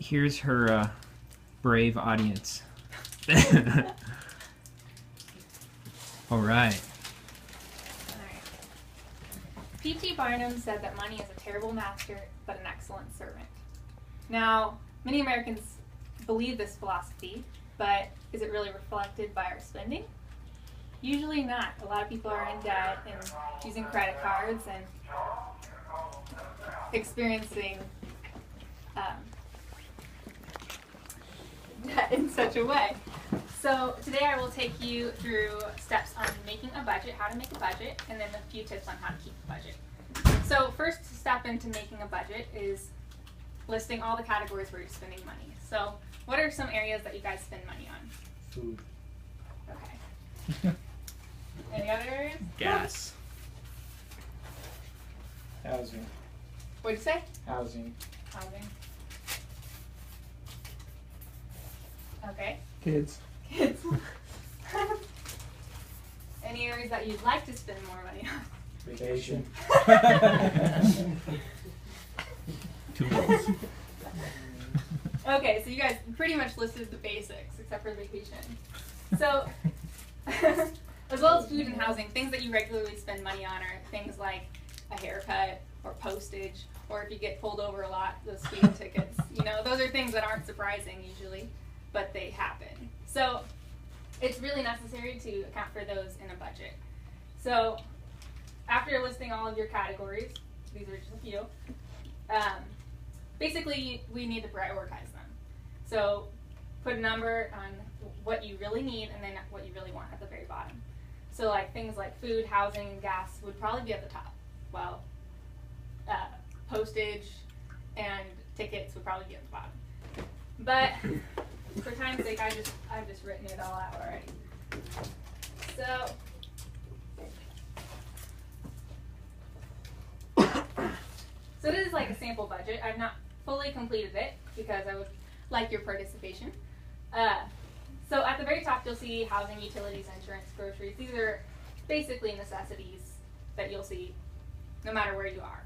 here's her brave audience. All right. P.T. Barnum said that money is a terrible master, but an excellent servant. Now, many Americans believe this philosophy, but is it really reflected by our spending? Usually not. A lot of people are in debt and using credit cards and experiencing debt in such a way. So today I will take you through steps on making a budget, how to make a budget, and then a few tips on how to keep a budget. So first step into making a budget is listing all the categories where you're spending money. So what are some areas that you guys spend money on? Food. Okay. Any other areas? Gas. Housing. What'd you say? Housing. Housing. Okay. Kids. Kids. Any areas that you'd like to spend more money on? Vacation. Tools. Okay, so you guys pretty much listed the basics, except for vacation. So, as well as food and housing, things that you regularly spend money on are things like a haircut or postage, or if you get pulled over a lot, those speeding tickets. You know, those are things that aren't surprising usually, but they happen. So, it's really necessary to account for those in a budget. So, after listing all of your categories, these are just a few, basically we need to prioritize them. So put a number on what you really need and then what you really want at the very bottom. So like things like food, housing, and gas would probably be at the top, while postage and tickets would probably be at the bottom. But for time's sake, I've just written it all out already. So this is like a sample budget. I've not fully completed it because I would like your participation. So at the very top, you'll see housing, utilities, insurance, groceries. These are basically necessities that you'll see no matter where you are.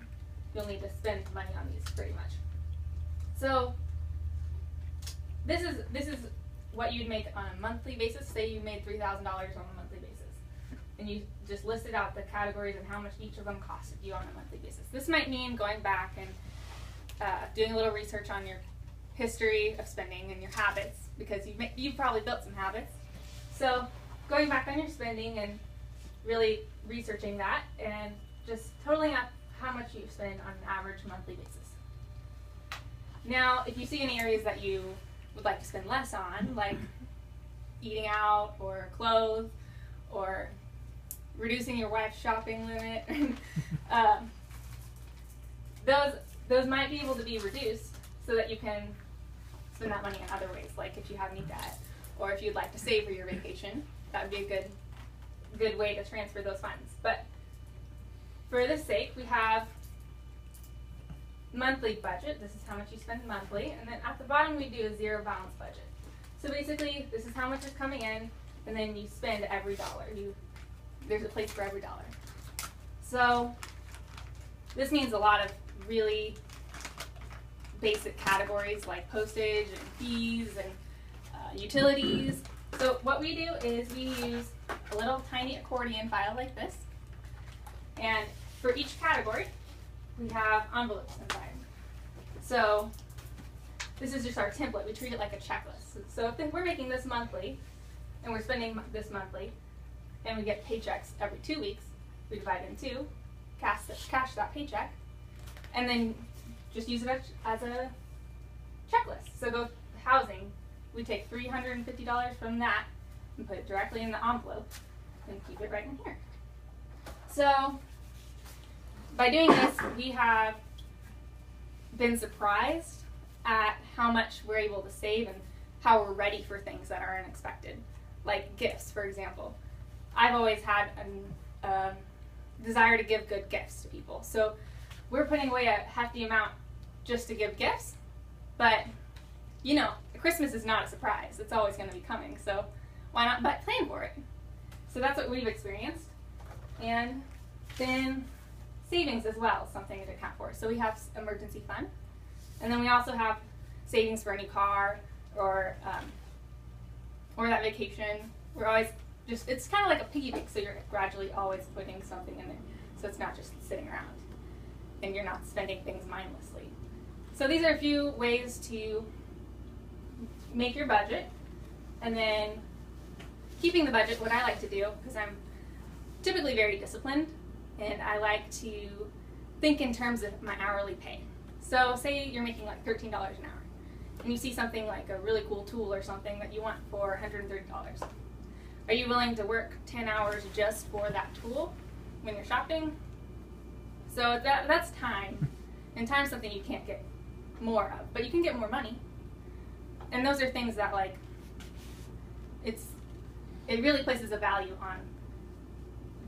You'll need to spend money on these pretty much. So this is what you'd make on a monthly basis. Say you made $3,000 on a monthly basis. And you just listed out the categories and how much each of them costed you on a monthly basis. This might mean going back and doing a little research on your history of spending and your habits, because you've probably built some habits. So going back on your spending and really researching that and just totaling up how much you spend on an average monthly basis. Now, if you see any areas that you would like to spend less on, like eating out or clothes or reducing your wife's shopping limit, those might be able to be reduced so that you can spend that money in other ways, like if you have any debt or if you'd like to save for your vacation. That would be a good way to transfer those funds. But for this sake, we have monthly budget. This is how much you spend monthly, and then at the bottom we do a zero balance budget. So basically, this is how much is coming in, and then you spend every dollar. There's a place for every dollar. So this means a lot of really basic categories like postage and fees and utilities. So what we do is we use a little tiny accordion file like this, and for each category we have envelopes inside. So this is just our template. We treat it like a checklist. So if we're making this monthly and we're spending this monthly and we get paychecks every 2 weeks, we divide it in two, cash that paycheck, and then just use it as a checklist. So go housing, we take $350 from that and put it directly in the envelope and keep it right in here. So by doing this, we have been surprised at how much we're able to save and how we're ready for things that are unexpected, like gifts, for example. I've always had a desire to give good gifts to people. So we're putting away a hefty amount just to give gifts, but you know, Christmas is not a surprise. It's always going to be coming, so why not plan for it? So that's what we've experienced. And then savings as well, something to account for. So we have emergency fund, and then we also have savings for a new car or that vacation. We're always just, it's kind of like a piggy bank, so you're gradually always putting something in there. So it's not just sitting around and you're not spending things mindlessly. So these are a few ways to make your budget. And then keeping the budget, what I like to do, because I'm typically very disciplined, and I like to think in terms of my hourly pay. So say you're making like $13 an hour, and you see something like a really cool tool or something that you want for $130. Are you willing to work 10 hours just for that tool when you're shopping? So that's time, and time's something you can't get more of, but you can get more money. And those are things that, like, it really places a value on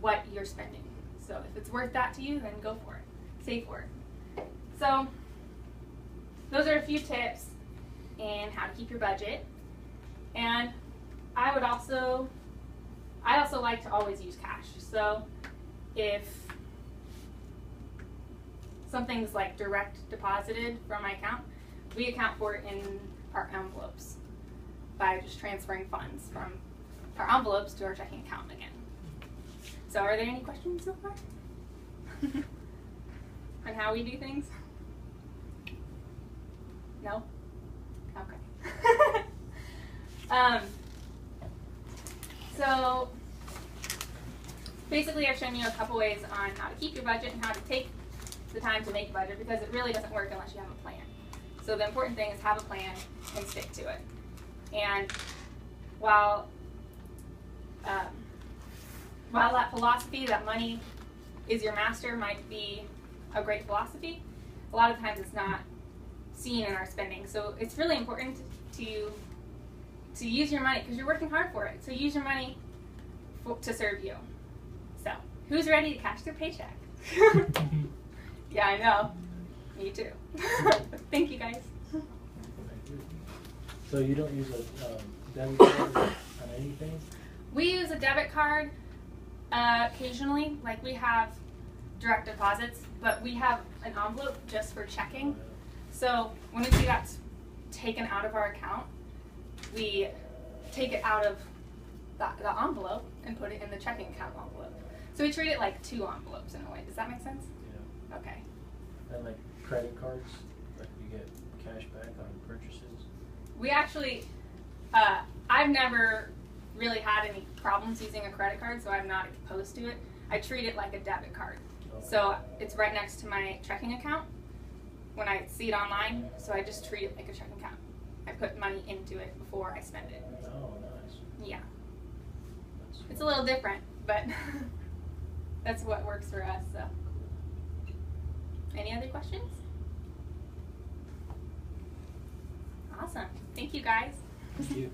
what you're spending. So if it's worth that to you, then go for it. Save for it. So those are a few tips in how to keep your budget. And I also like to always use cash. So if something's like direct deposited from my account, we account for it in our envelopes by just transferring funds from our envelopes to our checking account again. So are there any questions so far? On how we do things? No? Okay. So basically I've shown you a couple ways on how to keep your budget and how to take the time to make a budget, because it really doesn't work unless you have a plan. So the important thing is have a plan and stick to it. And while that philosophy that money is your master might be a great philosophy, a lot of times it's not seen in our spending. So it's really important to use your money, because you're working hard for it. So use your money to serve you. So who's ready to cash their paycheck? Yeah, I know. Me too. Thank you, guys. So you don't use a debit card on anything? We use a debit card occasionally. Like, we have direct deposits, but we have an envelope just for checking. So when we see that's taken out of our account, we take it out of the envelope and put it in the checking account envelope. So we treat it like two envelopes in a way. Does that make sense? Yeah. Okay. And like credit cards, like you get cash back on purchases? We actually, I've never really had any problems using a credit card, so I'm not opposed to it. I treat it like a debit card. Oh. So it's right next to my checking account when I see it online, so I just treat it like a checking account. I put money into it before I spend it. Oh, nice. Yeah. That's It's a little different, but that's what works for us. So, any other questions? Awesome. Thank you, guys. Thank you.